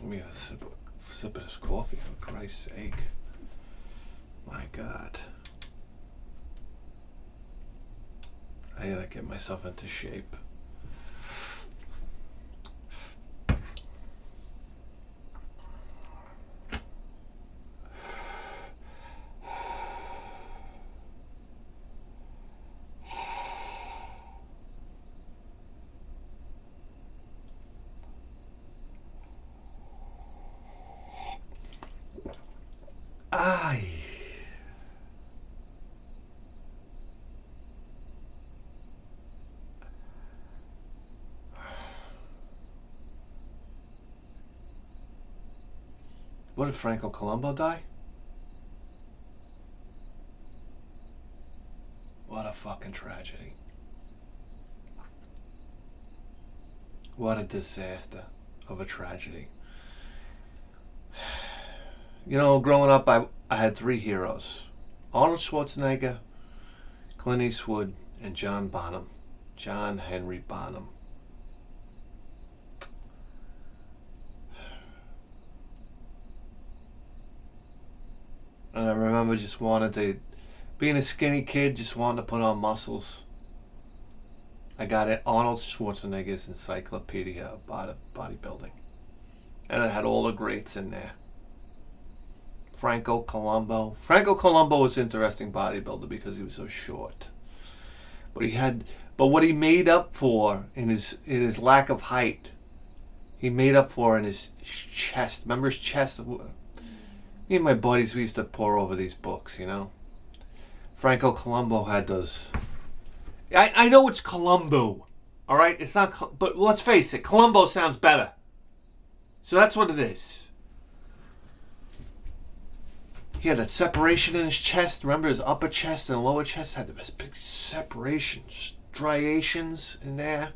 Let me get a sip of this coffee, for Christ's sake. My God. I gotta get myself into shape. Ay. What, did Franco Columbu die? What a fucking tragedy. What a disaster of a tragedy. You know, growing up, I had three heroes. Arnold Schwarzenegger, Clint Eastwood, and John Henry Bonham. And I remember just being a skinny kid, just wanting to put on muscles. I got it, Arnold Schwarzenegger's Encyclopedia of Bodybuilding. And it had all the greats in there. Franco Columbu. Franco Columbu was an interesting bodybuilder because he was so short. But what he made up for in his lack of height, he made up for in his chest. Remember his chest? Me and my buddies, we used to pore over these books, you know. Franco Columbu had those. I know it's Columbu, all right? It's not, but let's face it, Columbu sounds better. So that's what it is. He had a separation in his chest. Remember, his upper chest and lower chest had this big separations, striations in there.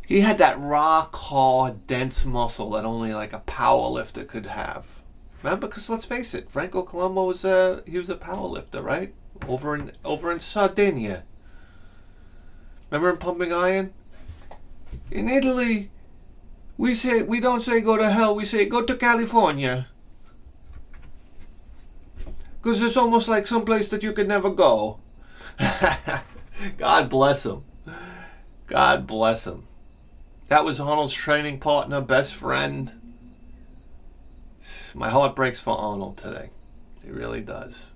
He had that rock hard, dense muscle that only like a power lifter could have. Remember, because let's face it, Franco Columbu was a power lifter, right? Over in Sardinia. Remember in Pumping Iron? In Italy, we don't say go to hell, we say go to California. Because it's almost like someplace that you could never go. God bless him. God bless him. That was Arnold's training partner, best friend. My heart breaks for Arnold today. It really does.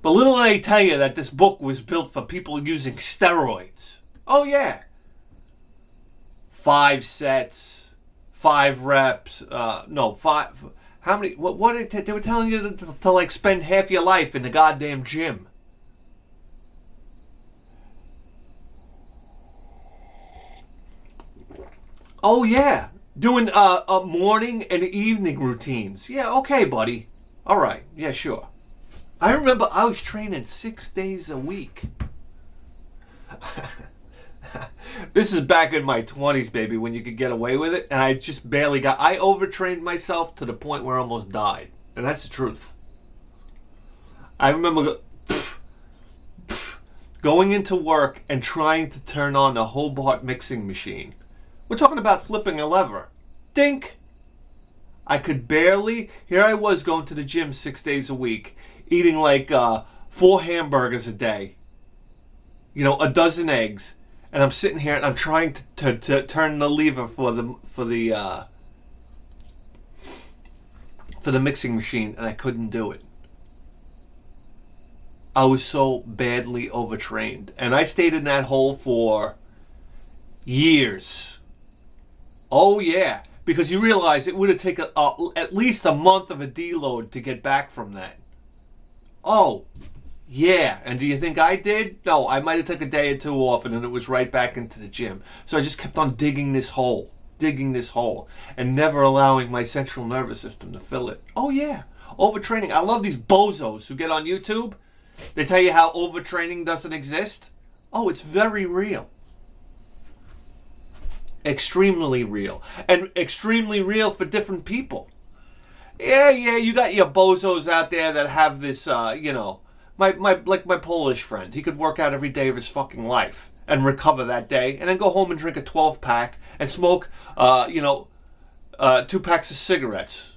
But little did they tell you that this book was built for people using steroids. Oh yeah. 5 sets. 5 reps, 5. How many? What they were telling you to like spend half your life in the goddamn gym. Oh yeah, doing morning and evening routines. Yeah, okay, buddy. All right, yeah, sure. I remember I was training 6 days a week. This is back in my 20s, baby, when you could get away with it. And I just barely I overtrained myself to the point where I almost died. And that's the truth. I remember going into work and trying to turn on the Hobart mixing machine. We're talking about flipping a lever. Dink! I could barely, here I was going to the gym 6 days a week, eating like 4 hamburgers a day. You know, a dozen eggs. And I'm sitting here and I'm trying to turn the lever for the mixing machine, and I couldn't do it. I was so badly overtrained, and I stayed in that hole for years. Oh yeah, because you realize it would have taken at least a month of a deload to get back from that. Oh. Yeah, and do you think I did? No, I might have took a day or two off and then it was right back into the gym. So I just kept on digging this hole, and never allowing my central nervous system to fill it. Oh yeah, overtraining. I love these bozos who get on YouTube. They tell you how overtraining doesn't exist. Oh, it's very real. Extremely real. And extremely real for different people. Yeah, you got your bozos out there that have this, My Polish friend, he could work out every day of his fucking life. and recover that day, and then go home and drink a 12-pack and smoke, 2 packs of cigarettes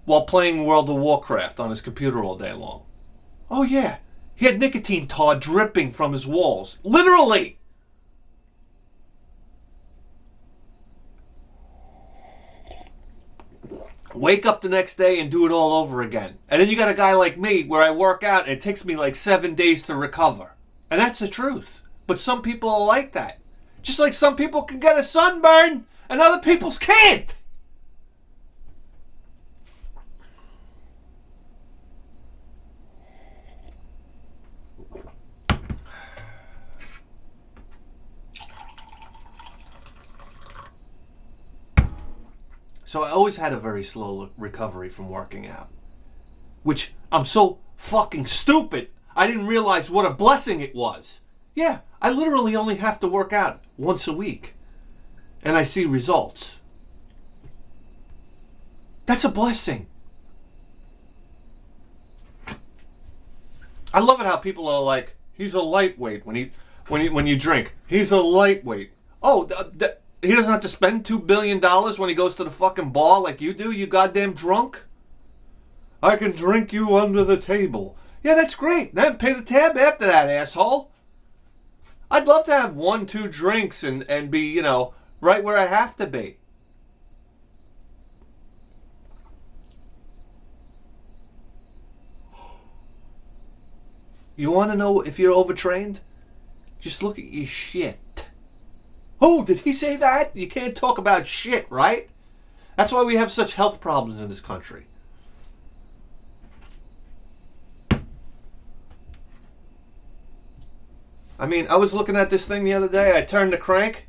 while playing World of Warcraft on his computer all day long. Oh yeah, he had nicotine tar dripping from his walls. Literally! Wake up the next day and do it all over again. And then you got a guy like me where I work out and it takes me like 7 days to recover. And that's the truth. But some people are like that. Just like some people can get a sunburn and other people's can't. So I always had a very slow recovery from working out. Which, I'm so fucking stupid, I didn't realize what a blessing it was. Yeah, I literally only have to work out once a week. And I see results. That's a blessing. I love it how people are like, he's a lightweight when you drink. He's a lightweight. Oh, he doesn't have to spend $2 billion when he goes to the fucking bar like you do, you goddamn drunk? I can drink you under the table. Yeah, that's great. Then pay the tab after that, asshole. I'd love to have 1-2 drinks and be, right where I have to be. You want to know if you're overtrained? Just look at your shit. Oh, did he say that? You can't talk about shit, right? That's why we have such health problems in this country. I mean, I was looking at this thing the other day. I turned the crank.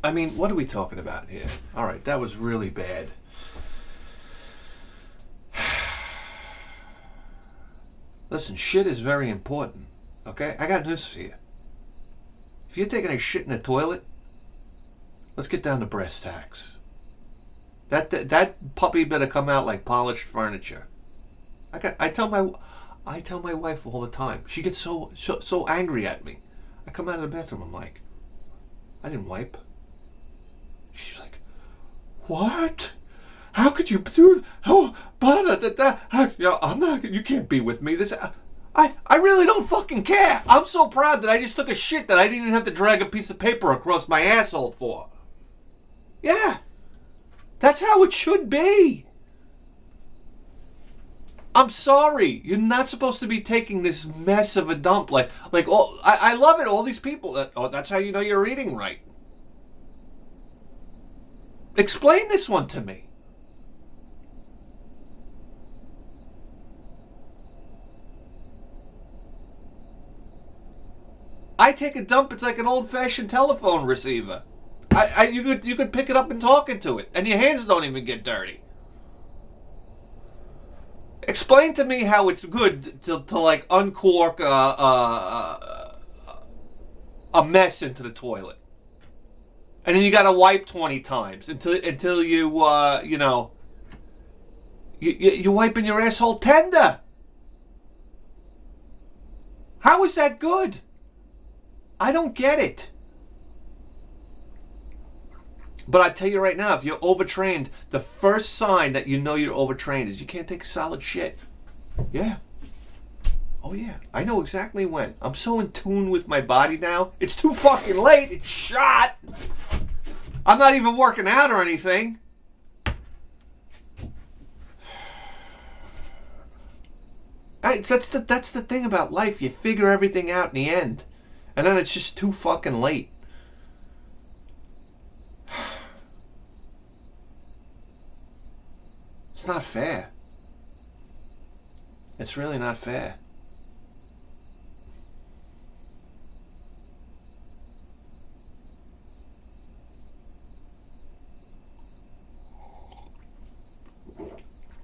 I mean, what are we talking about here? All right, that was really bad. Listen, shit is very important, okay? I got news for you. If you're taking a shit in the toilet, let's get down to brass tacks. That puppy better come out like polished furniture. I tell my wife all the time. She gets so angry at me. I come out of the bathroom. I'm like, I didn't wipe. She's like, what? How could you do? Oh, I'm not. You can't be with me. I really don't fucking care. I'm so proud that I just took a shit that I didn't even have to drag a piece of paper across my asshole for. Yeah, that's how it should be. I'm sorry. You're not supposed to be taking this mess of a dump. I love it. All these people. That's how you know you're eating right. Explain this one to me. I take a dump. It's like an old-fashioned telephone receiver. You could pick it up and talk into it, and your hands don't even get dirty. Explain to me how it's good to like uncork a mess into the toilet, and then you got to wipe 20 times until you're wiping your asshole tender. How is that good? I don't get it. But I tell you right now, if you're overtrained, the first sign that you know you're overtrained is you can't take a solid shit. Yeah. Oh yeah. I know exactly when. I'm so in tune with my body now. It's too fucking late. It's shot. I'm not even working out or anything. That's the thing about life. You figure everything out in the end. And then it's just too fucking late. It's not fair. It's really not fair.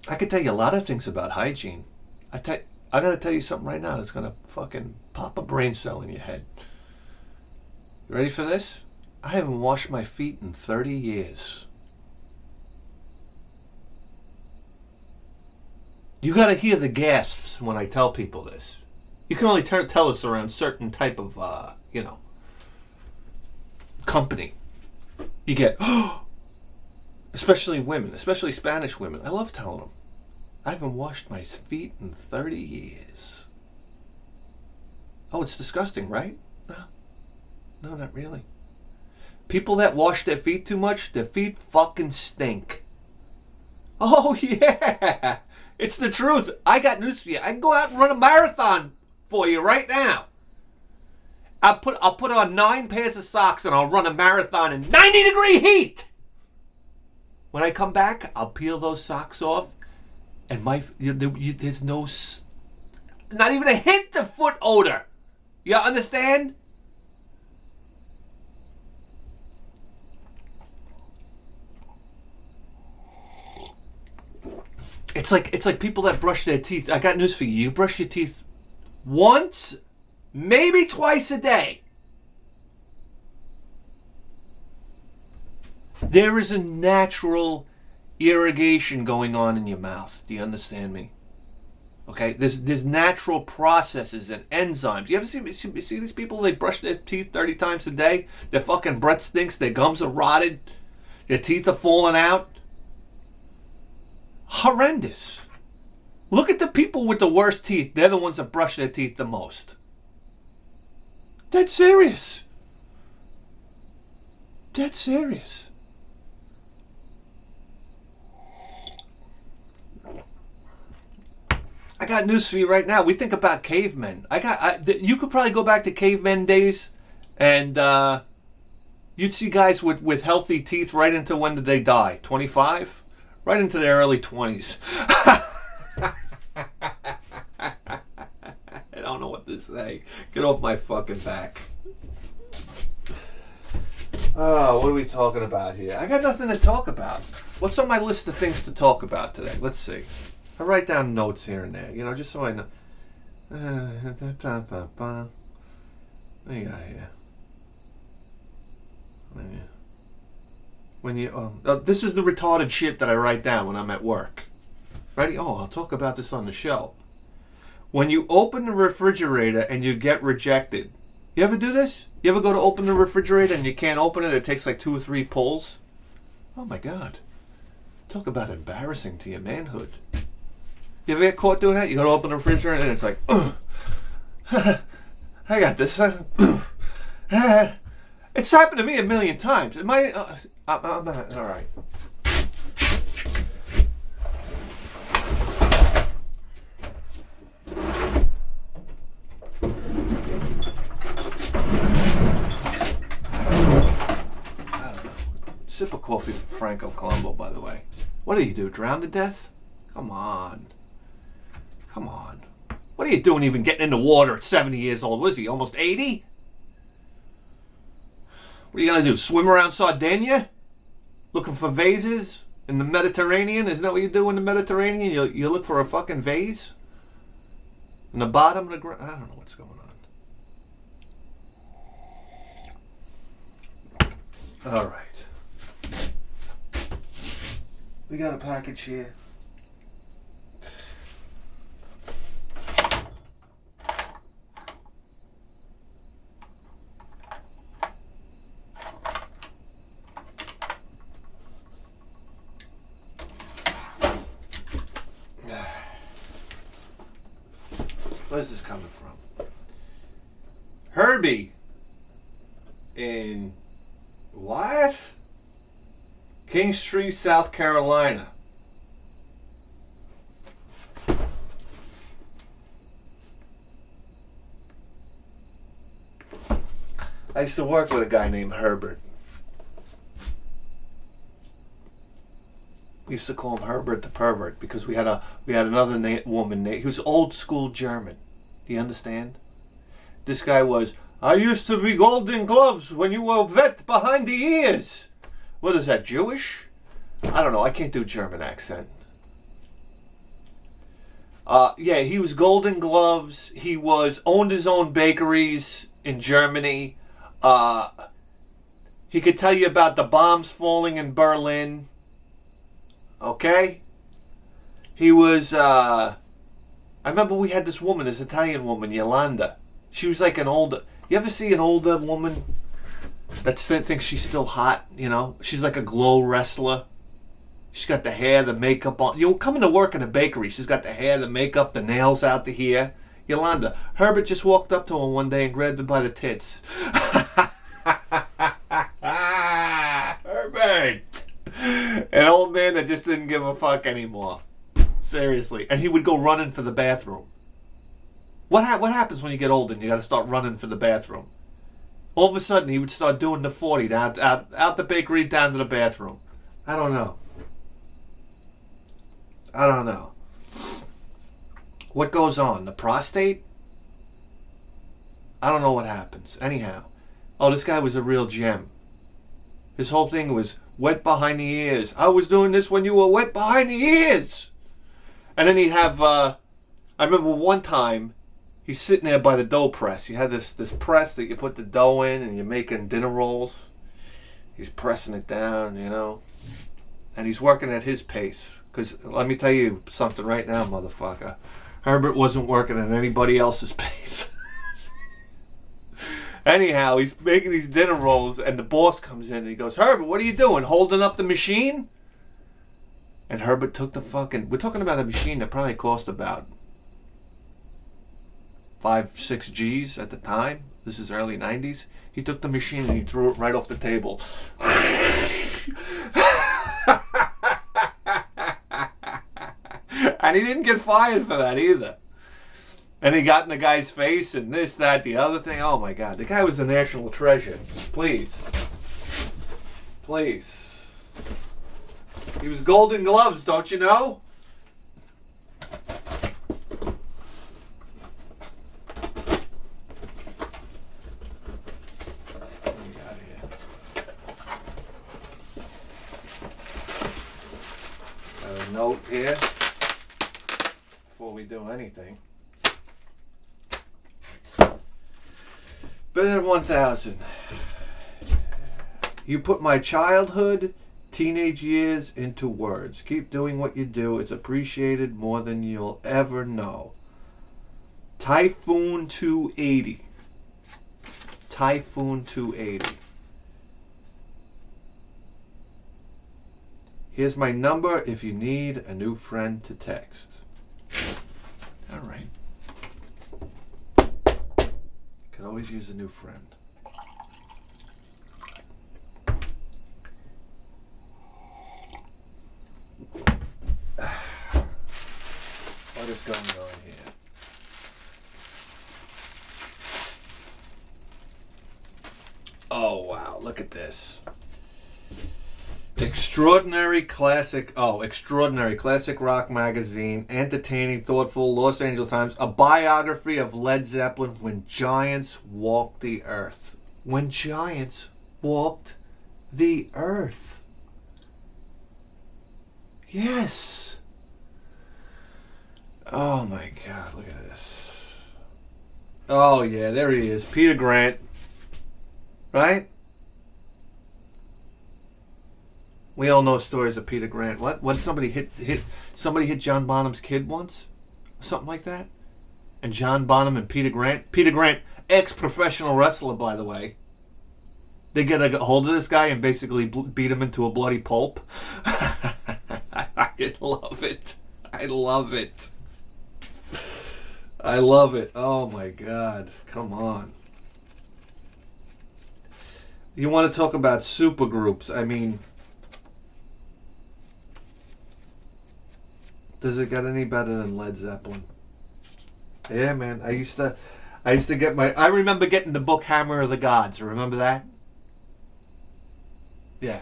I could tell you a lot of things about hygiene. I gotta tell you something right now that's gonna fucking pop a brain cell in your head. You ready for this? I haven't washed my feet in 30 years. You gotta hear the gasps when I tell people this. You can only tell us around certain type of, company. You get, especially women, especially Spanish women. I love telling them, I haven't washed my feet in 30 years. Oh, it's disgusting, right? No, not really. People that wash their feet too much, their feet fucking stink. Oh, yeah. It's the truth. I got news for you. I can go out and run a marathon for you right now. I'll put on 9 pairs of socks and I'll run a marathon in 90-degree heat. When I come back, I'll peel those socks off, and there's not even a hint of foot odor. You understand? It's like people that brush their teeth. I got news for you. You brush your teeth once, maybe twice a day. There is a natural irrigation going on in your mouth. Do you understand me? Okay, there's natural processes and enzymes. You ever see these people? They brush their teeth 30 times a day. Their fucking breath stinks. Their gums are rotted. Their teeth are falling out. Horrendous. Look at the people with the worst teeth. They're the ones that brush their teeth the most. Dead serious. Dead serious. I got news for you right now. We think about cavemen. You could probably go back to cavemen days, and you'd see guys with healthy teeth right into when did they die? 25? Right into their early 20s. I don't know what to say. Get off my fucking back. Oh, what are we talking about here? I got nothing to talk about. What's on my list of things to talk about today? Let's see. I write down notes here and there, just so I know. What do you got here? This is the retarded shit that I write down when I'm at work. Ready? Oh, I'll talk about this on the show. When you open the refrigerator and you get rejected. You ever do this? You ever go to open the refrigerator and you can't open it? It takes like 2 or 3 pulls. Oh my God. Talk about embarrassing to your manhood. You ever get caught doing that? You go to open the refrigerator and it's like, I got this. It's happened to me a million times. I'm not, all right. Sip of coffee from Franco Columbu, by the way. What do you do? Drown to death? Come on. What are you doing even getting in the water at 70 years old? Was he almost 80? What are you going to do? Swim around Sardinia? Looking for vases in the Mediterranean? Isn't that what you do in the Mediterranean? You look for a fucking vase? In the bottom of the ground? I don't know what's going on. All right. We got a package here. Where's this coming from? Herbert in what? King Street, South Carolina. I used to work with a guy named Herbert. We used to call him Herbert the pervert because we had another woman named. He was old school German. Do you understand? This guy was. I used to be Golden Gloves when you were wet behind the ears. What is that? Jewish? I don't know. I can't do German accent. Yeah, he was Golden Gloves. He owned his own bakeries in Germany. He could tell you about the bombs falling in Berlin. Okay? He was I remember we had this woman, this Italian woman, Yolanda. She was like an older... You ever see an older woman that thinks she's still hot, you know? She's like a glow wrestler. She's got the hair, the makeup on. You'll come into work in a bakery. She's got the hair, the makeup, the nails out to here. Yolanda. Herbert just walked up to her one day and grabbed her by the tits. Herbert! An old man that just didn't give a fuck anymore. Seriously. And he would go running for the bathroom. What happens when you get old and you got to start running for the bathroom? All of a sudden, he would start doing the 40 out the bakery down to the bathroom. I don't know. What goes on? The prostate? I don't know what happens. Anyhow. Oh, this guy was a real gem. His whole thing was wet behind the ears. I was doing this when you were wet behind the ears. And then he'd have, I remember one time, he's sitting there by the dough press. You had this press that you put the dough in and you're making dinner rolls. He's pressing it down, you know. And he's working at his pace. Because let me tell you something right now, motherfucker. Herbert wasn't working at anybody else's pace. Anyhow, he's making these dinner rolls and the boss comes in and he goes, Herbert, what are you doing? Holding up the machine? And Herbert took the fucking... We're talking about a machine that probably cost about 5-6 G's at the time. This is early 90s. He took the machine and he threw it right off the table. And he didn't get fired for that either. And he got in the guy's face and this, that, the other thing. Oh my God. The guy was a national treasure. Please. He was Golden Gloves, don't you know? What do we got here? Got a note here before we do anything. Better than 1,000. You put my childhood, teenage years into words. Keep doing what you do. It's appreciated more than you'll ever know. Typhoon 280. Typhoon 280. Here's my number if you need a new friend to text. All right. Could always use a new friend. What is going on here? Oh wow, look at this. Extraordinary classic rock magazine, entertaining, thoughtful, Los Angeles Times, a biography of Led Zeppelin when giants walked the earth. When giants walked the earth. Yes. Oh my God, look at this. Oh yeah, there he is, Peter Grant. Right? We all know stories of Peter Grant. What somebody hit John Bonham's kid once? Something like that? And John Bonham and Peter Grant, ex-professional wrestler, by the way. They get a hold of this guy and basically beat him into a bloody pulp. I love it. I love it. Oh my God. Come on. You want to talk about supergroups? I mean, does it get any better than Led Zeppelin? Yeah, man. I used to get I remember getting the book Hammer of the Gods. Remember that? Yeah.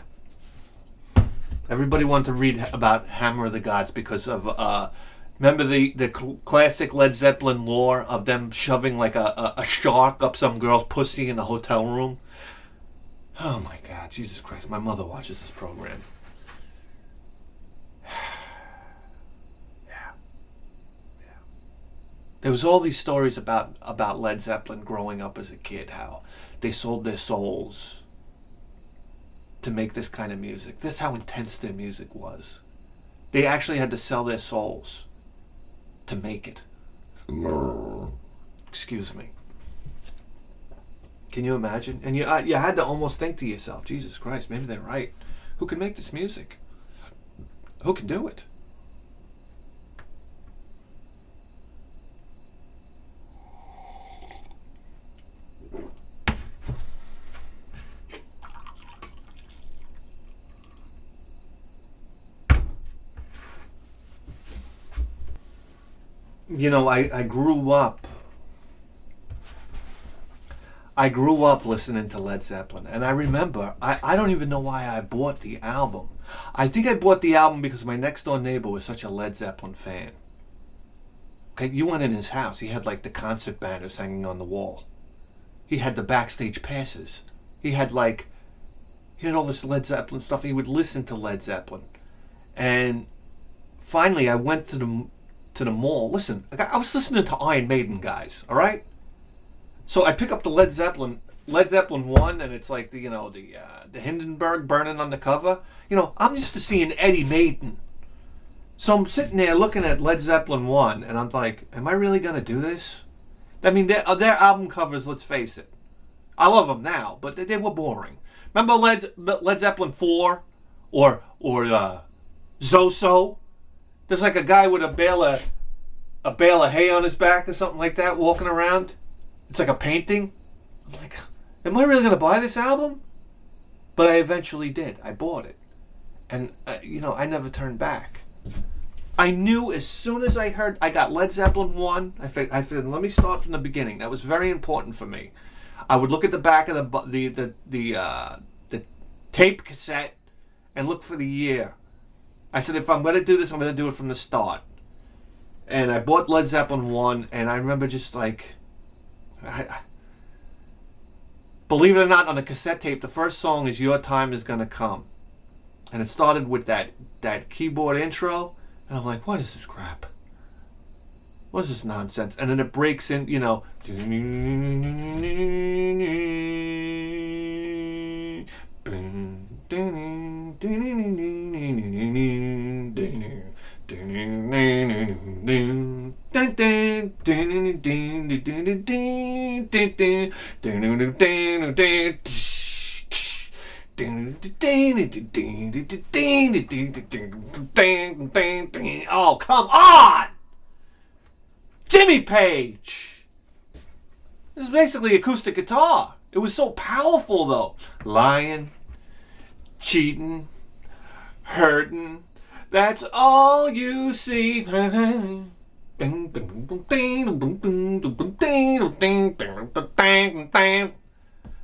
Everybody wanted to read about Hammer of the Gods because of remember the classic Led Zeppelin lore of them shoving like a shark up some girl's pussy in the hotel room. Oh my God, Jesus Christ! My mother watches this program. Yeah. There was all these stories about Led Zeppelin growing up as a kid, how they sold their souls to make this kind of music. That's how intense their music was. They actually had to sell their souls to make it. Excuse me. Can you imagine? And you had to almost think to yourself, Jesus Christ, maybe they're right. Who can make this music? Who can do it? You know, I grew up listening to Led Zeppelin, and I remember, I don't even know why I bought the album. I think I bought the album because my next door neighbor was such a Led Zeppelin fan. Okay, you went in his house, he had like the concert banners hanging on the wall. He had the backstage passes. He had all this Led Zeppelin stuff. He would listen to Led Zeppelin. And finally I went to the mall. Listen, I was listening to Iron Maiden, guys, all right? So I pick up the Led Zeppelin 1, and it's like the Hindenburg burning on the cover. You know, I'm used to seeing Eddie Maiden. So I'm sitting there looking at Led Zeppelin 1, and I'm like, am I really going to do this? I mean, their album covers, let's face it. I love them now, but they were boring. Remember Led Zeppelin 4? Or Zoso? There's like a guy with a bale of hay on his back or something like that walking around. It's like a painting. I'm like, am I really going to buy this album? But I eventually did. I bought it. And, I never turned back. I knew as soon as I heard, I got Led Zeppelin 1, I said, let me start from the beginning. That was very important for me. I would look at the back of the tape cassette and look for the year. I said, if I'm going to do this, I'm going to do it from the start. And I bought Led Zeppelin 1, and I remember just like, believe it or not, on the cassette tape, the first song is Your Time Is Gonna Come. And it started with that keyboard intro, and I'm like, what is this crap? What is this nonsense? And then it breaks in, oh, come on! Jimmy Page! This is basically acoustic guitar. It was so powerful, though. Lying, cheating, hurting, that's all you see.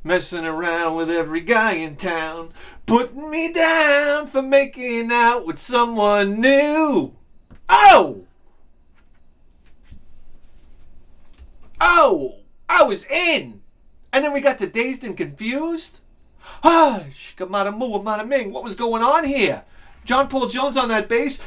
Messing around with every guy in town, putting me down for making out with someone new. Oh, I was in. And then we got to Dazed and Confused. Shkamada Moo Amada Ming. What was going on here? John Paul Jones on that bass.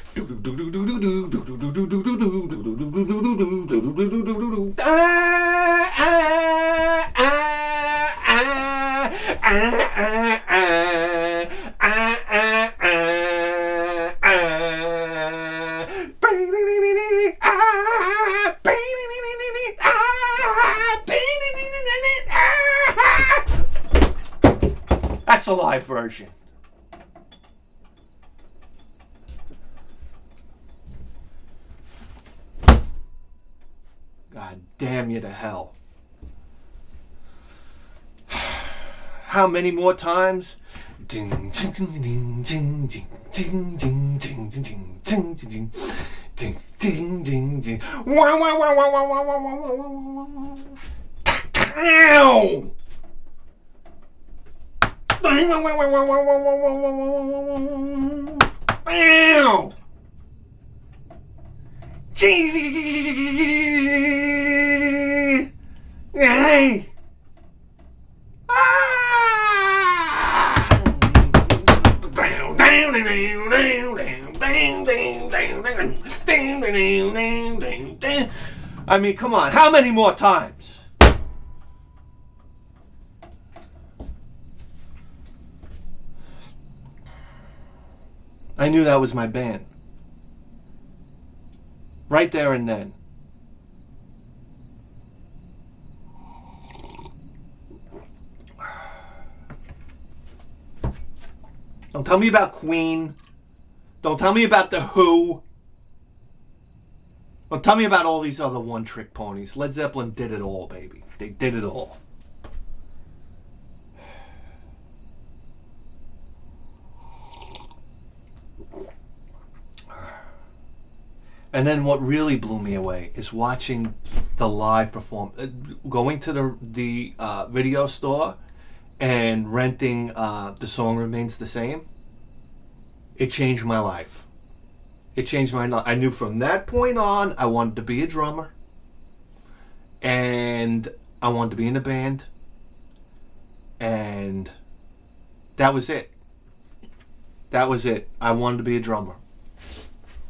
That's a live version. God damn you to hell. How many more times? Ding ding ding ding ding ding ding ding ding ding ding ding ding ding ding. Wow wow wow wow wow wow wow wow. Ow! Ow! Hey! I mean, come on, how many more times? I knew that was my band. Right there and then. Don't tell me about Queen. Don't tell me about The Who. Don't tell me about all these other one-trick ponies. Led Zeppelin did it all, baby. They did it all. And then what really blew me away is watching the live going to the video store and renting The Song Remains the Same. It changed my life. It changed my life. I knew from that point on I wanted to be a drummer. And I wanted to be in a band. And that was it. That was it. I wanted to be a drummer.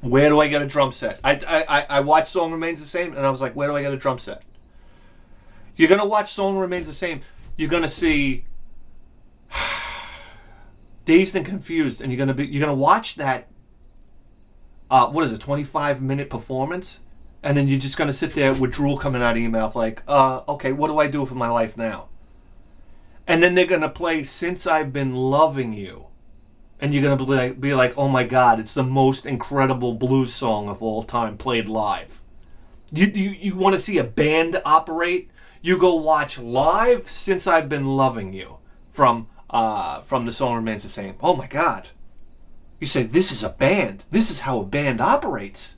Where do I get a drum set? I watched Song Remains the Same, and I was like, where do I get a drum set? You're going to watch Song Remains the Same. You're going to see Dazed and Confused, and you're going to watch that, 25-minute performance, and then you're just going to sit there with drool coming out of your mouth like, okay, what do I do for my life now? And then they're going to play Since I've Been Loving You. And you're going to be like, oh my God, it's the most incredible blues song of all time played live. You want to see a band operate? You go watch live Since I've Been Loving You from The Song Remains the Same. Oh my God. You say, this is a band. This is how a band operates.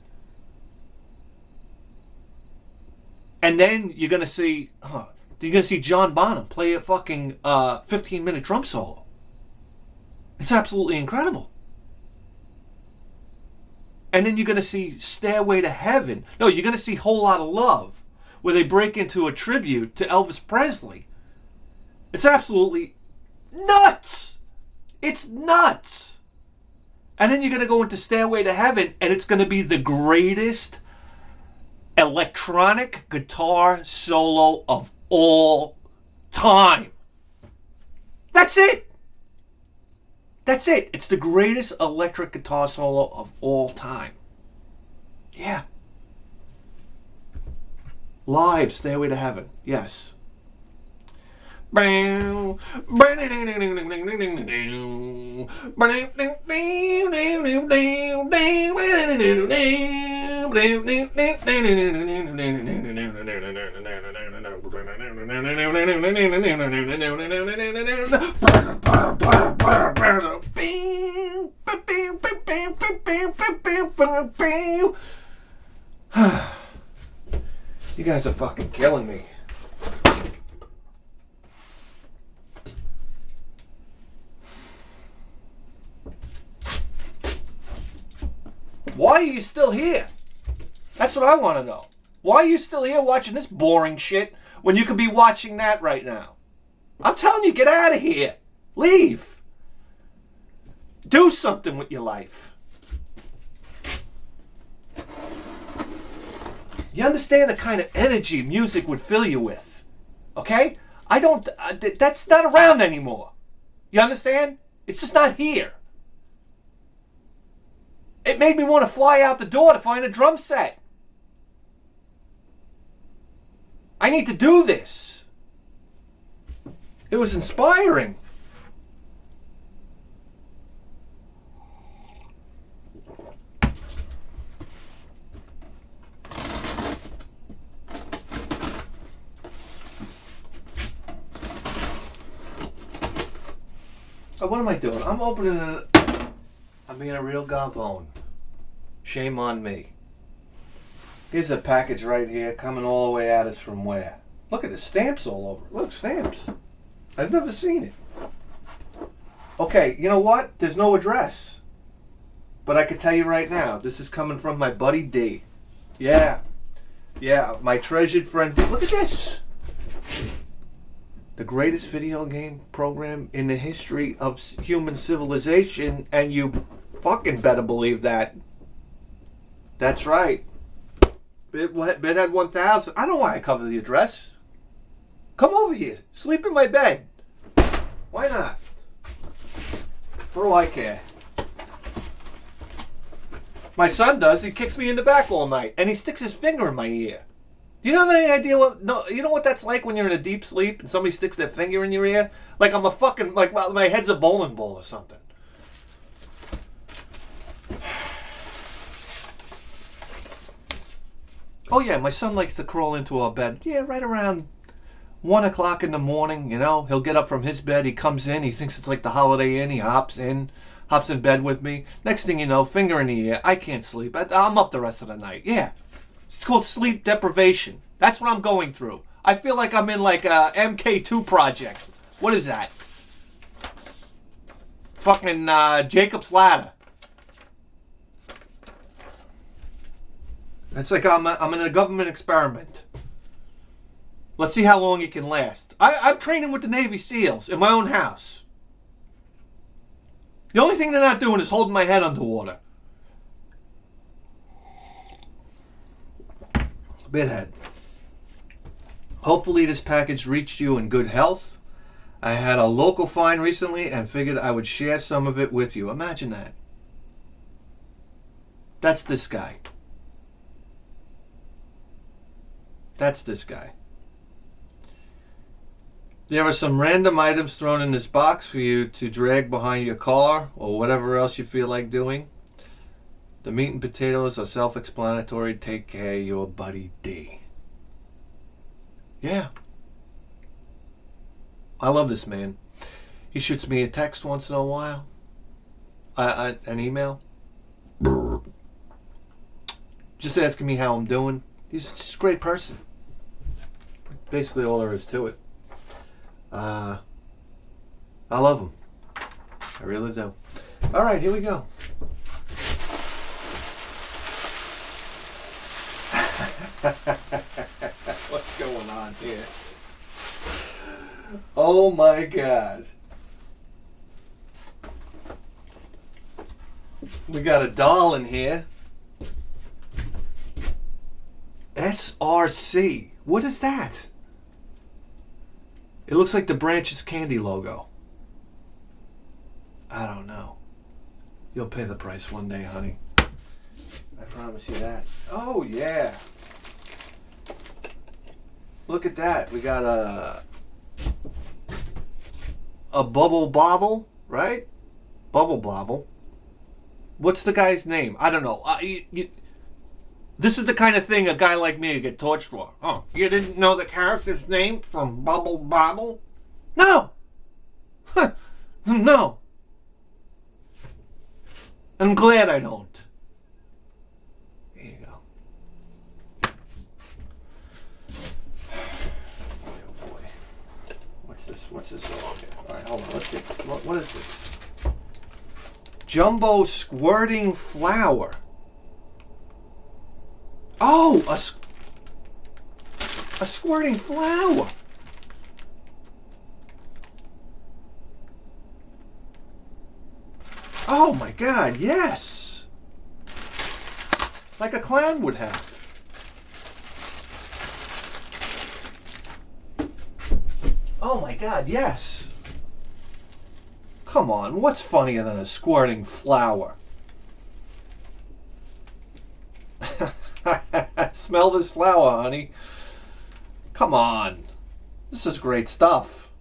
And then you're going to see John Bonham play a fucking 15-minute drum solo. It's absolutely incredible. And then you're going to see Stairway to Heaven. No, you're going to see Whole Lotta Love, where they break into a tribute to Elvis Presley. It's absolutely nuts. It's nuts. And then you're going to go into Stairway to Heaven, and it's going to be the greatest electronic guitar solo of all time. That's it. That's it. It's the greatest electric guitar solo of all time. Yeah. Live, Stairway to Heaven. Yes. You guys are fucking killing me. Why are you still here? That's what I want to know. Why are you still here watching this boring shit when you could be watching that right now? I'm telling you, get out of here. Leave. Do something with your life. You understand the kind of energy music would fill you with? Okay? That's not around anymore. You understand? It's just not here. It made me want to fly out the door to find a drum set. I need to do this. It was inspiring. So what am I doing? I'm opening it. I'm being a real gavone. Shame on me. Here's a package right here coming all the way at us from where? Look at the stamps all over. Look, stamps. I've never seen it. Okay, you know what? There's no address. But I can tell you right now, this is coming from my buddy D. Yeah. Yeah, my treasured friend D. Look at this. The greatest video game program in the history of human civilization, and you fucking better believe that. That's right. Bedhead 1000. I don't know why I cover the address. Come over here. Sleep in my bed. Why not? What do I care? My son does. He kicks me in the back all night, and he sticks his finger in my ear. Do you have any idea you know what that's like when you're in a deep sleep and somebody sticks their finger in your ear? Like I'm a fucking, like my head's a bowling ball or something. Oh yeah, my son likes to crawl into our bed. Yeah, right around 1 o'clock in the morning, you know. He'll get up from his bed, he comes in, he thinks it's like the Holiday Inn, he hops in bed with me. Next thing you know, finger in the air, I can't sleep. I'm up the rest of the night. Yeah. It's called sleep deprivation. That's what I'm going through. I feel like I'm in like a MK2 project. What is that? Fucking Jacob's Ladder. It's like I'm in a government experiment. Let's see how long it can last. I'm training with the Navy SEALs in my own house. The only thing they're not doing is holding my head underwater. Bidhead. Hopefully this package reached you in good health. I had a local find recently and figured I would share some of it with you. Imagine that. That's this guy. That's this guy. There are some random items thrown in this box for you to drag behind your car or whatever else you feel like doing. The meat and potatoes are self-explanatory. Take care, your buddy D. Yeah. I love this man. He shoots me a text once in a while. An email. Just asking me how I'm doing. He's just a great person. Basically all there is to it. I love him. I really do. All right, here we go. What's going on here? Oh my God. We got a doll in here. SRC. What is that? It looks like the Branches Candy logo. I don't know. You'll pay the price one day, honey. I promise you that. Oh, yeah. Look at that. We got a Bubble Bobble, right? Bubble Bobble. What's the guy's name? I don't know. This is the kind of thing a guy like me would get torched for. Oh, you didn't know the character's name from Bubble Bobble? No! No. I'm glad I don't. There you go. Oh boy. What's this? Oh, okay. Alright, hold on. Let's get. What is this? Jumbo squirting flower. Oh, a squirting flower. Oh my God, yes. Like a clown would have. Oh my God, yes. Come on, what's funnier than a squirting flower? Smell this flower, honey. Come on. This is great stuff.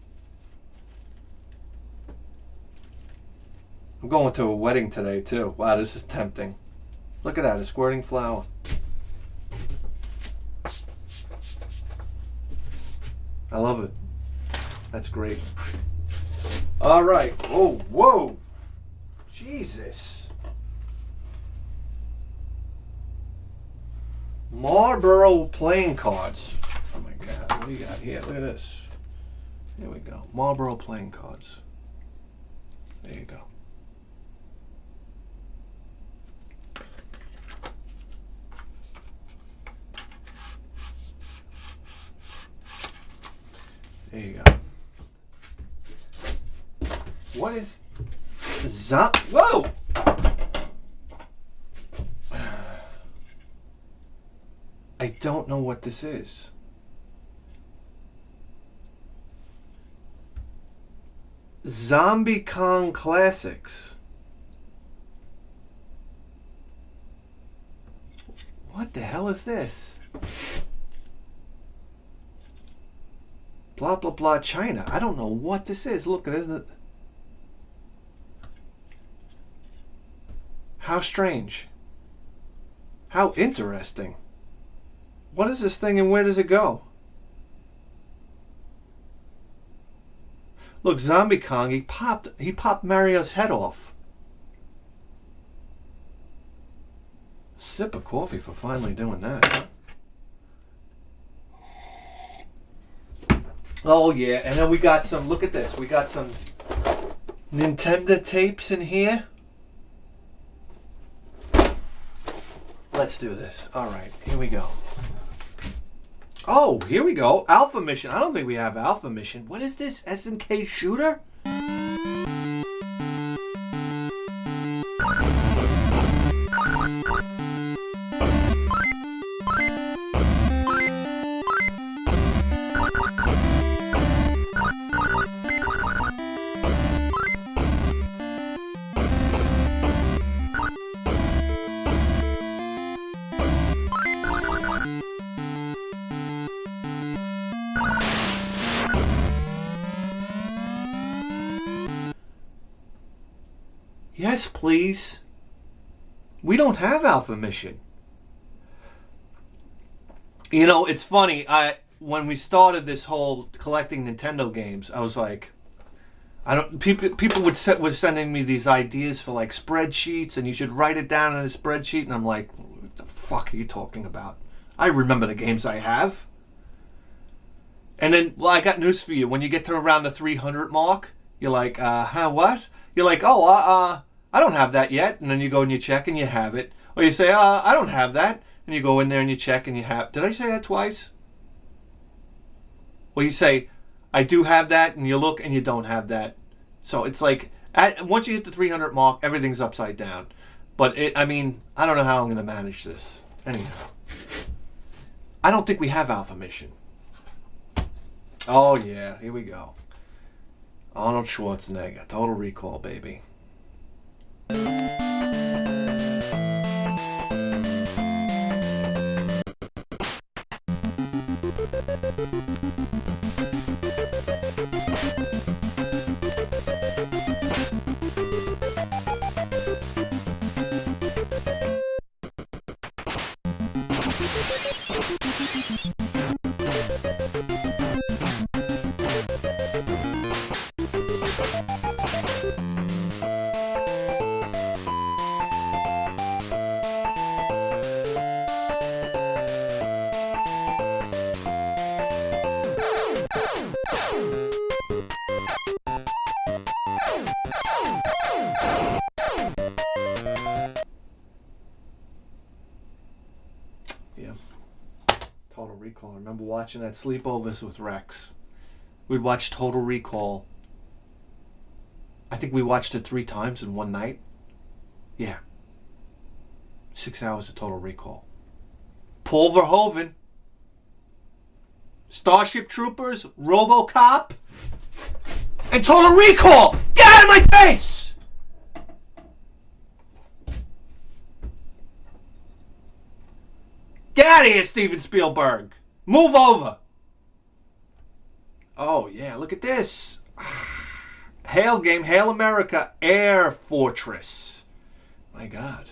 I'm going to a wedding today, too. Wow, this is tempting. Look at that, a squirting flower. I love it. That's great. All right. Oh, whoa. Jesus. Marlboro playing cards. Oh my God, what do you got here? Look at this. Here we go. Marlboro playing cards. There you go. There you go. What is whoa! I don't know what this is. Zombie Kong Classics. What the hell is this? Blah, blah, blah, China. I don't know what this is. Look, isn't it? How strange. How interesting. What is this thing and where does it go? Look, Zombie Kong, he popped Mario's head off. Sip of coffee for finally doing that. Oh yeah, and then we got some, look at this, we got some Nintendo tapes in here. Let's do this. Alright, here we go. Oh, here we go. Alpha Mission. I don't think we have Alpha Mission. What is this? SNK Shooter? Yes, please. We don't have Alpha Mission. You know, it's funny. When we started this whole collecting Nintendo games, I was like, people were sending me these ideas for like spreadsheets, and you should write it down in a spreadsheet, and I'm like, what the fuck are you talking about? I remember the games I have. And then, well, I got news for you. When you get to around the 300 mark, you're like, what? You're like, I don't have that yet. And then you go and you check and you have it. Or you say, I don't have that. And you go in there and you check and you have... Did I say that twice? Or you say, I do have that, and you look and you don't have that. So it's like, once you hit the 300 mark, everything's upside down. But, I don't know how I'm going to manage this. Anyhow. I don't think we have Alpha Mission. Oh, yeah. Here we go. Arnold Schwarzenegger. Total Recall, baby. Total Recall. I remember watching that sleepovers with Rex. We'd watch Total Recall. I think we watched it 3 times in one night. Yeah. 6 hours of Total Recall. Paul Verhoeven. Starship Troopers. RoboCop. And Total Recall. Get out of my face! Get out of here, Steven Spielberg. Move over. Oh, yeah, look at this. Hail game, Hail America, Air Fortress. My God.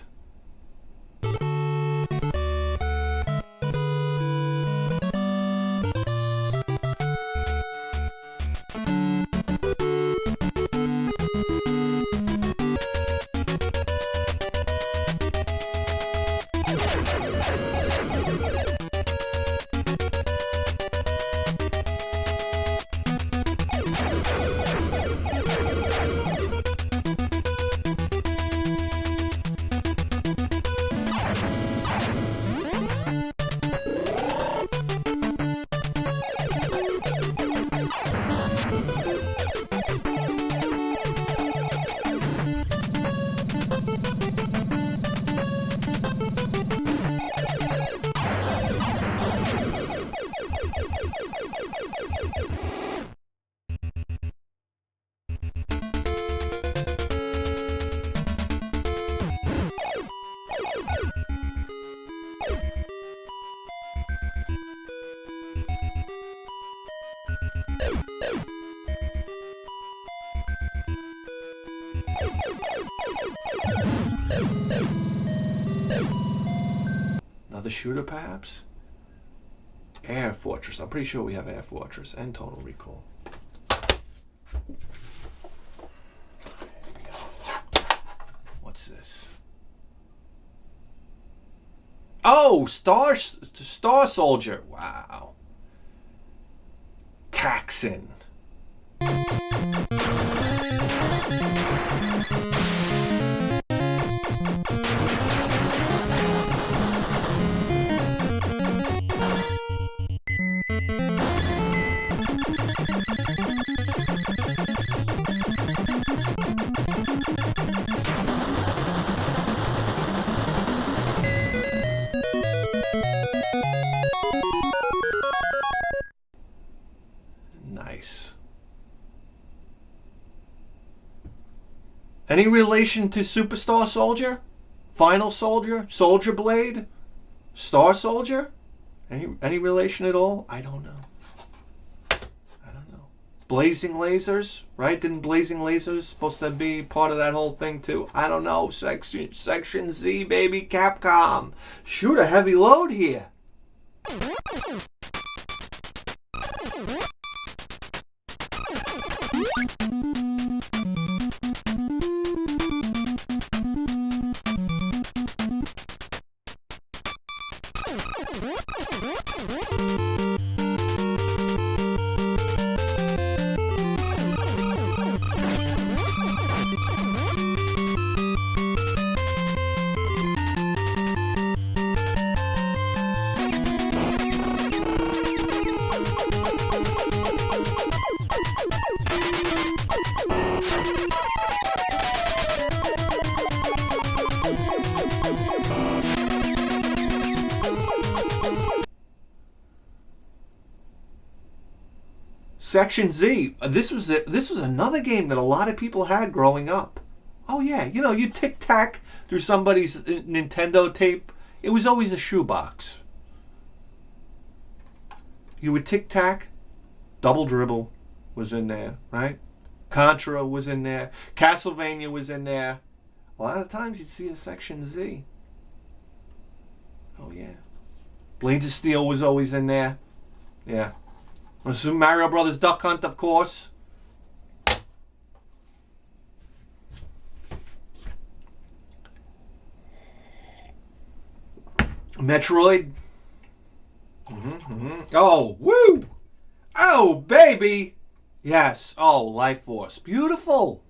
Another shooter, perhaps? Air Fortress. I'm pretty sure we have Air Fortress and Total Recall. What's this? Oh, Star Soldier. Wow. Taxon. Nice. Any relation to Superstar Soldier? Final Soldier? Soldier Blade? Star Soldier? Any relation at all? I don't know. Blazing Lasers, right? Didn't Blazing Lasers supposed to be part of that whole thing too? I don't know. Section Z, baby, Capcom. Shoot a heavy load here. Section Z. This was another game that a lot of people had growing up. Oh yeah, you tic-tac through somebody's Nintendo tape. It was always a shoebox. You would tic-tac. Double Dribble was in there, right? Contra was in there. Castlevania was in there. A lot of times you'd see a Section Z. Oh yeah. Blades of Steel was always in there. Yeah. Super Mario Brothers Duck Hunt, of course. Metroid. Oh, woo! Oh, baby! Yes. Oh, Life Force. Beautiful.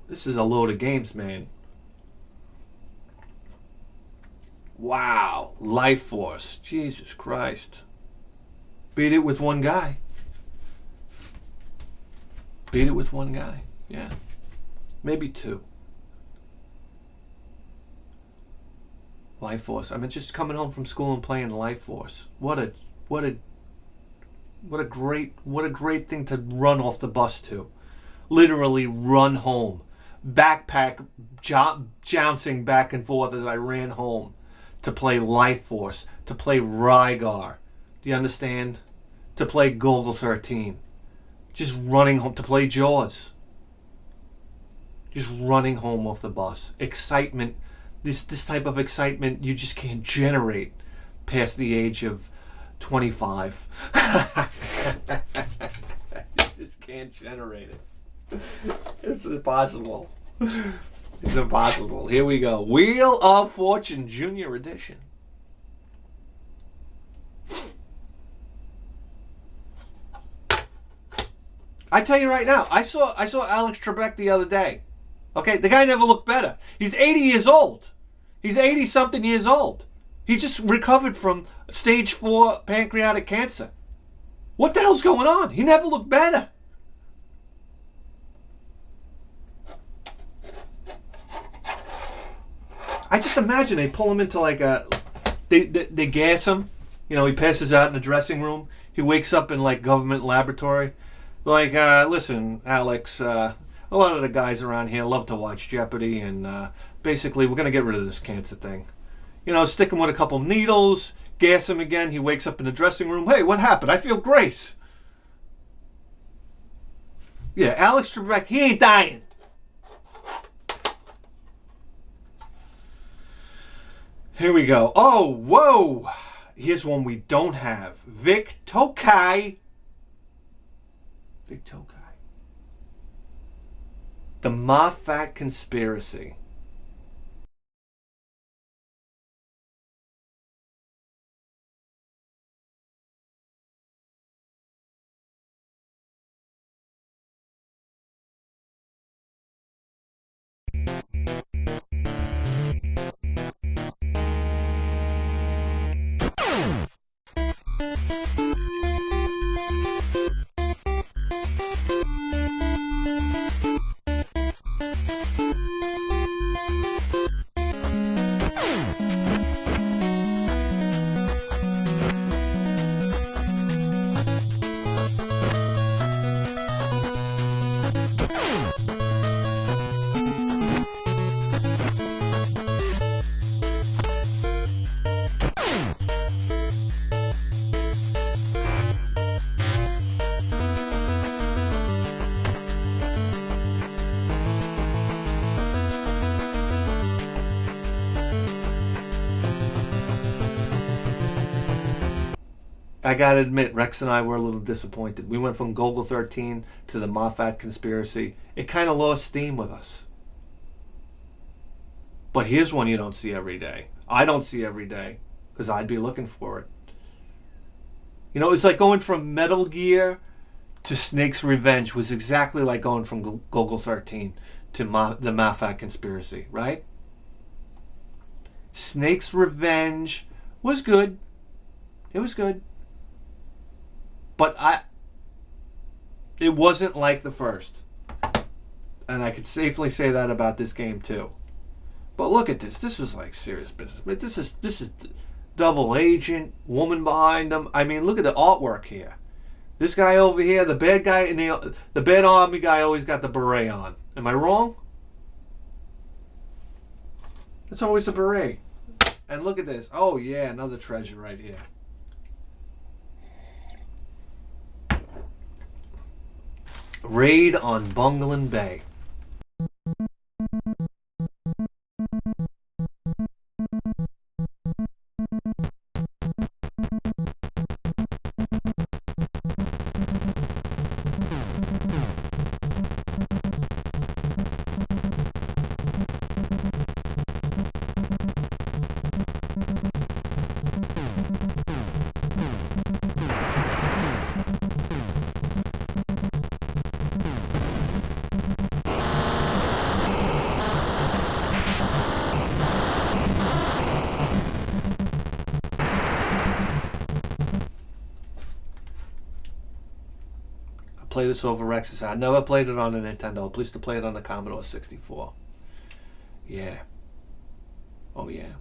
This is a load of games, man. Wow. Life Force. Jesus Christ. Beat it with one guy. Beat it with one guy. Yeah. Maybe two. Life Force. I mean, just coming home from school and playing Life Force. What a great thing to run off the bus to. Literally run home. Backpack jouncing back and forth as I ran home to play Life Force, to play Rygar. Do you understand? To play Golden 13. Just running home to play Jaws. Just running home off the bus. Excitement. This type of excitement you just can't generate past the age of 25. You just can't generate it. It's impossible. It's impossible. Here we go. Wheel of Fortune Junior Edition. I tell you right now, I saw Alex Trebek the other day. Okay, the guy never looked better. He's 80 years old. He's 80-something years old. He just recovered from stage 4 pancreatic cancer. What the hell's going on? He never looked better. I just imagine they pull him into like a... They gas him. You know, he passes out in the dressing room. He wakes up in like government laboratory. Like, listen, Alex, a lot of the guys around here love to watch Jeopardy, and basically we're going to get rid of this cancer thing. You know, stick him with a couple needles, gas him again. He wakes up in the dressing room. Hey, what happened? I feel great. Yeah, Alex Trebek, he ain't dying. Here we go. Oh, whoa. Here's one we don't have. Vic Tokai. Vic Tokai. The Moffat Conspiracy. I gotta admit, Rex and I were a little disappointed. We went from Gogol 13 to the Moffat Conspiracy. It kind of lost steam with us. But here's one you don't see every day. I don't see every day, because I'd be looking for it. You know, it's like going from Metal Gear to Snake's Revenge was exactly like going from Gogol 13 to the Moffat Conspiracy, right? Snake's Revenge was good. It was good. But it wasn't like the first. And I could safely say that about this game too. But look at this. This was like serious business. But this is double agent, woman behind them. I mean, look at the artwork here. This guy over here, the bad guy, and the bad army guy always got the beret on. Am I wrong? It's always a beret. And look at this. Oh yeah, another treasure right here. Raid on Bungalow Bay. Play this over Rex's. I never played it on a Nintendo. I used to play it on the Commodore 64. Yeah. Oh yeah.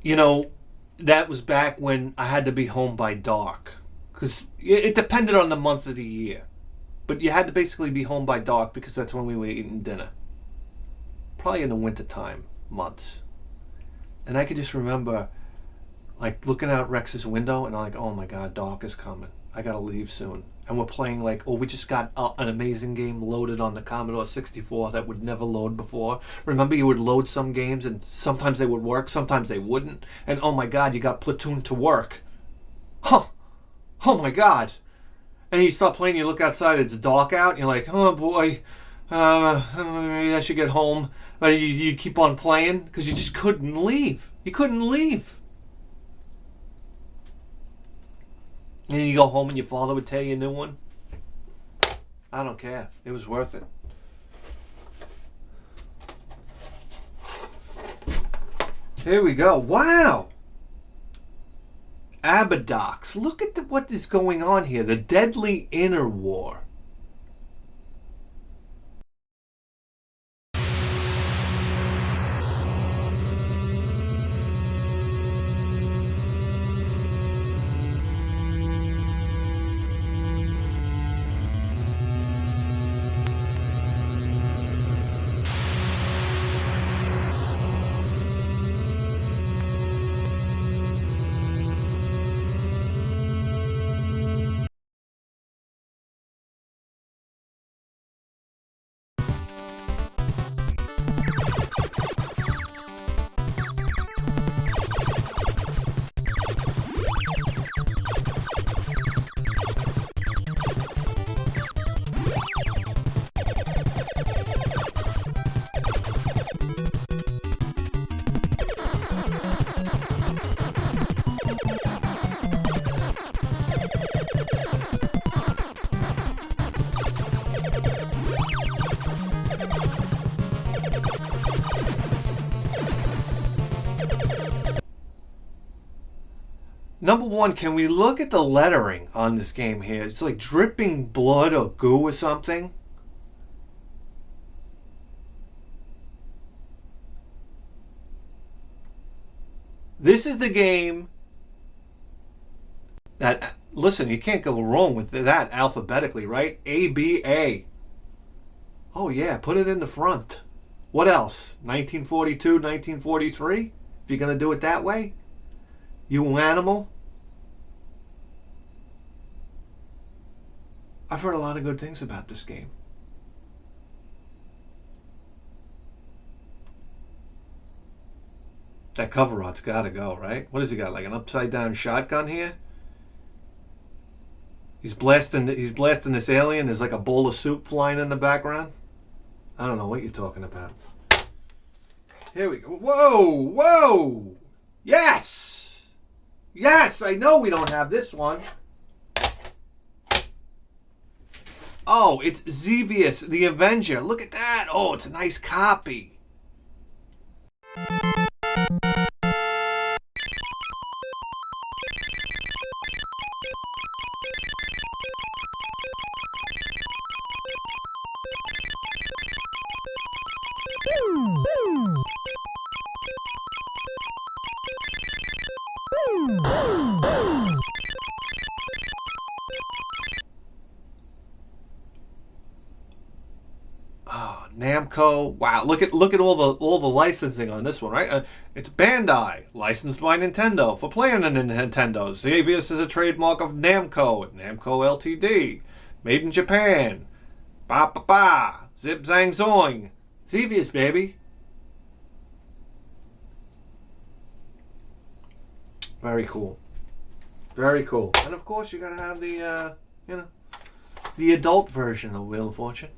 You know, that was back when I had to be home by dark. Because it depended on the month of the year. But you had to basically be home by dark because that's when we were eating dinner. Probably in the wintertime months. And I could just remember like looking out Rex's window and I'm like, oh my god, dark is coming. I gotta leave soon. And we're playing like, we just got an amazing game loaded on the Commodore 64 that would never load before. Remember, you would load some games and sometimes they would work, sometimes they wouldn't. And oh my god, you got Platoon to work. Huh. Oh my god. And you stop playing, you look outside, it's dark out, and you're like, oh boy, maybe I should get home. But you keep on playing because you just couldn't leave. You couldn't leave. And then you go home and your father would tell you a new one. I don't care. It was worth it. Here we go. Wow. Abadox. Look at what is going on here. The deadly inner war. Number one, can we look at the lettering on this game here? It's like dripping blood or goo or something. This is the game that, listen, you can't go wrong with that alphabetically, right? ABA. Oh yeah, put it in the front. What else? 1942, 1943? If you're going to do it that way? You animal? I've heard a lot of good things about this game. That cover art's gotta go, right? What has he got? Like an upside down shotgun here? He's blasting this alien. There's like a bowl of soup flying in the background. I don't know what you're talking about. Here we go. Whoa! Whoa! Yes! Yes! I know we don't have this one. Oh, it's Xevious, the Avenger. Look at that. Oh, it's a nice copy. Namco. Wow, look at all the licensing on this one, right? It's Bandai, licensed by Nintendo for playing on Nintendo. Xevious is a trademark of Namco, Ltd. Made in Japan. Ba ba ba. Zip zang zoing. Xevious, baby. Very cool. Very cool. And of course, you gotta have the the adult version of Wheel of Fortune.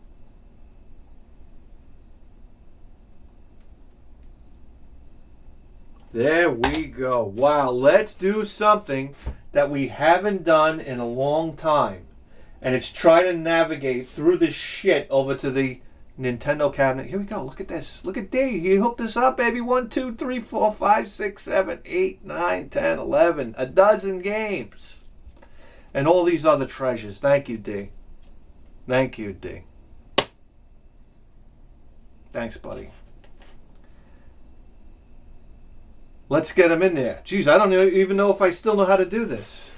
There we go. Wow, let's do something that we haven't done in a long time. And it's try to navigate through this shit over to the Nintendo cabinet. Here we go. Look at this. Look at D. He hooked us up, baby. 1, 2, 3, 4, 5, 6, 7, 8, 9, 10, 11. A dozen games. And all these other treasures. Thank you, D. Thank you, D. Thanks, buddy. Let's get him in there. Jeez, I don't even know if I still know how to do this.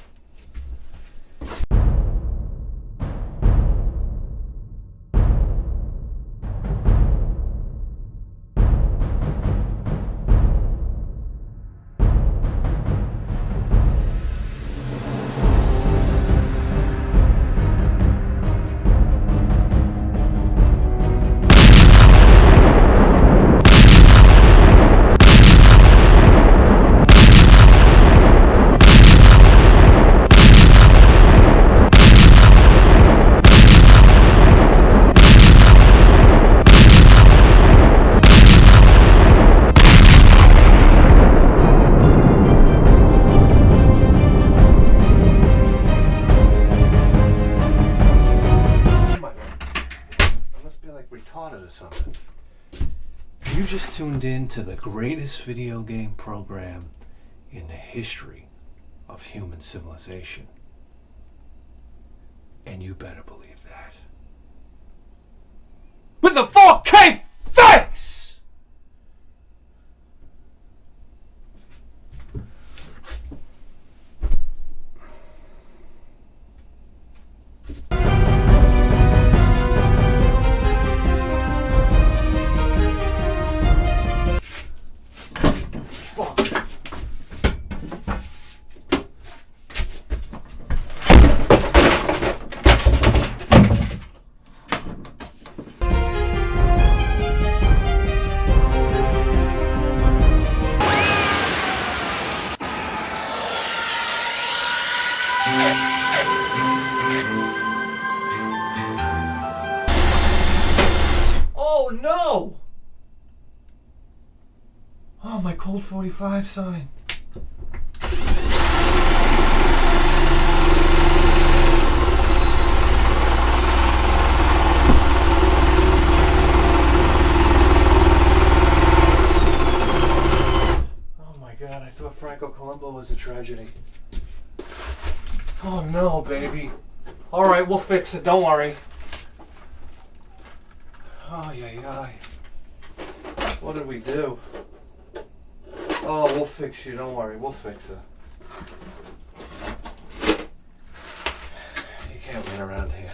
tuned in to the greatest video game program in the history of human civilization. And you better believe that. With the 4K face! Oh no! Oh, my Colt 45 sign. Oh my God, I thought Franco Columbu was a tragedy. Oh no, baby. Alright, we'll fix it, don't worry. Oh, yeah. What did we do? Oh, we'll fix you. Don't worry. We'll fix it. You can't win around here.